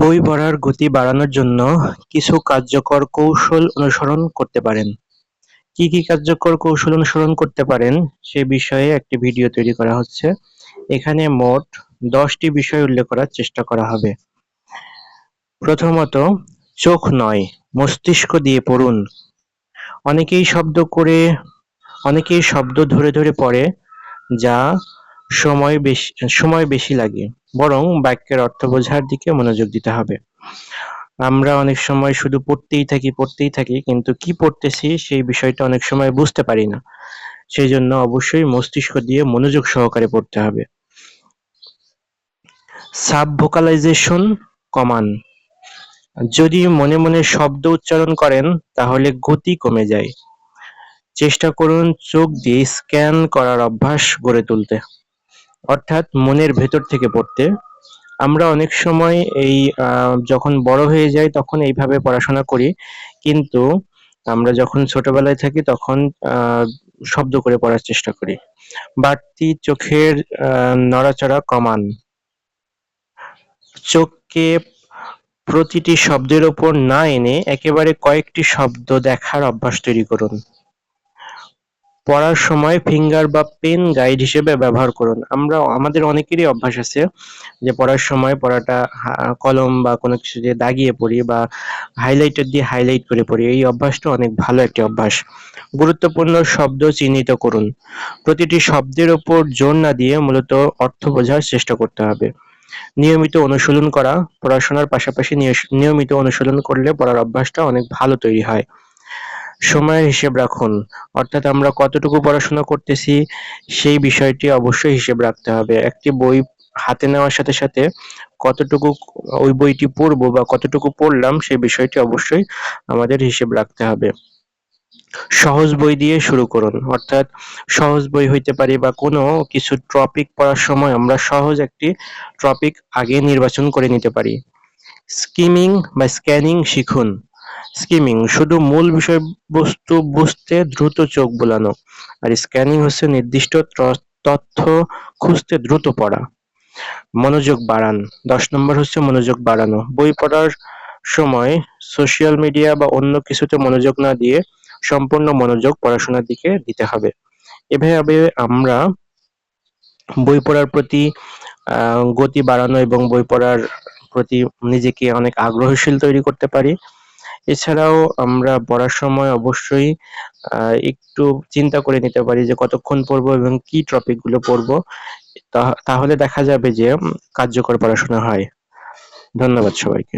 বই পড়ার গতি বাড়ানোর জন্য কিছু কার্যকর কৌশল অনুসরণ করতে পারেন। কি কি কার্যকর কৌশল অনুসরণ করতে পারেন সে বিষয়ে একটি ভিডিও তৈরি করা হচ্ছে। এখানে মোট 10টি বিষয় উল্লেখ করার চেষ্টা করা হবে। প্রথমত, চোখ নয়, মস্তিষ্ক দিয়ে পড়ুন। অনেকেই শব্দ ধরে ধরে পড়ে, যা সময় বেশি লাগে। বরং বাক্যের অর্থ বোঝার দিকে মনোযোগ দিতে হবে। আমরা অনেক সময় শুধু পড়তেই থাকি, কিন্তু কি পড়তেছি সেই বিষয়টা অনেক সময় বুঝতে পারি না। সেজন্য অবশ্যই মস্তিষ্ক দিয়ে মনোযোগ সহকারে পড়তে হবে। সাব ভোকালাইজেশন কমান। যদি মনে মনে শব্দ উচ্চারণ করেন, তাহলে গতি কমে যায়। চেষ্টা করুন চোখ দিয়ে স্ক্যান করার অভ্যাস গড়ে তুলতে, অর্থাৎ মনের ভেতর থেকে পড়তে। আমরা অনেক সময় যখন বড় হয়ে যাই তখন এইভাবে পড়াশোনা করি, কিন্তু আমরা যখন ছোটবেলায় থাকি তখন শব্দ করে পড়ার চেষ্টা করি। বাড়তি চোখের নড়াচড়া কমান। চোখকে প্রতিটি শব্দের ওপর না এনে একেবারে কয়েকটি শব্দ দেখার অভ্যাস তৈরি করুন। পড়ার সময় ফিঙ্গার বা পেন গাইড হিসেবে ব্যবহার করুন। আমাদের অনেকেরই অভ্যাস আছে যে পড়ার সময় পড়াটা কলম বা কোনো কিছু দিয়ে দাগিয়ে পড়ি বা হাইলাইটার দিয়ে হাইলাইট করে পড়ি। এই অভ্যাসটা অনেক ভালো একটি অভ্যাস। গুরুত্বপূর্ণ শব্দ চিহ্নিত করুন। প্রতিটি শব্দের ওপর জোর না দিয়ে মূলত অর্থ বোঝার চেষ্টা করতে হবে। নিয়মিত অনুশীলন করা। পড়াশোনার পাশাপাশি নিয়মিত অনুশীলন করলে পড়ার অভ্যাসটা অনেক ভালো তৈরি হয়। সময়ের হিসেব রাখুন, অর্থাৎ আমরা কতটুকু পড়াশোনা করতেছি সেই বিষয়টি অবশ্যই হিসেব রাখতে হবে। একটি বই হাতে নেওয়ার সাথে সাথে কতটুকু ওই বইটি পড়বো বা কতটুকু পড়লাম সেই বিষয়টি অবশ্যই আমাদের হিসেব রাখতে হবে। সহজ বই দিয়ে শুরু করুন, অর্থাৎ সহজ বই হইতে পারে বা কোনো কিছু টপিক পড়ার সময় আমরা সহজ একটি টপিক আগে নির্বাচন করে নিতে পারি। স্কিমিং বা স্ক্যানিং শিখুন। স্কিমিং শুধু মূল বিষয়বস্তু বুঝতে দ্রুত চোখ বুলানো, আর স্ক্যানিং হচ্ছে নির্দিষ্ট তথ্য খুঁজতে দ্রুত পড়া। মনোযোগ বাড়ান। 10 নম্বর হচ্ছে মনোযোগ বাড়ানো। বই পড়ার সময় সোশ্যাল মিডিয়া বা অন্য কিছুতে মনোযোগ না দিয়ে সম্পূর্ণ মনোযোগ পড়াশোনার দিকে দিতে হবে। এভাবে আমরা বই পড়ার প্রতি গতি বাড়ানো এবং বই পড়ার প্রতি নিজেকে অনেক আগ্রহশীল তৈরি করতে পারি। এছাড়াও আমরা পড়ার সময় অবশ্যই একটু চিন্তা করে নিতে পারি যে কতক্ষণ পড়বো এবং কি টপিক গুলো পড়বো। তাহলে দেখা যাবে যে কার্যকর পড়াশোনা হয়। ধন্যবাদ সবাইকে।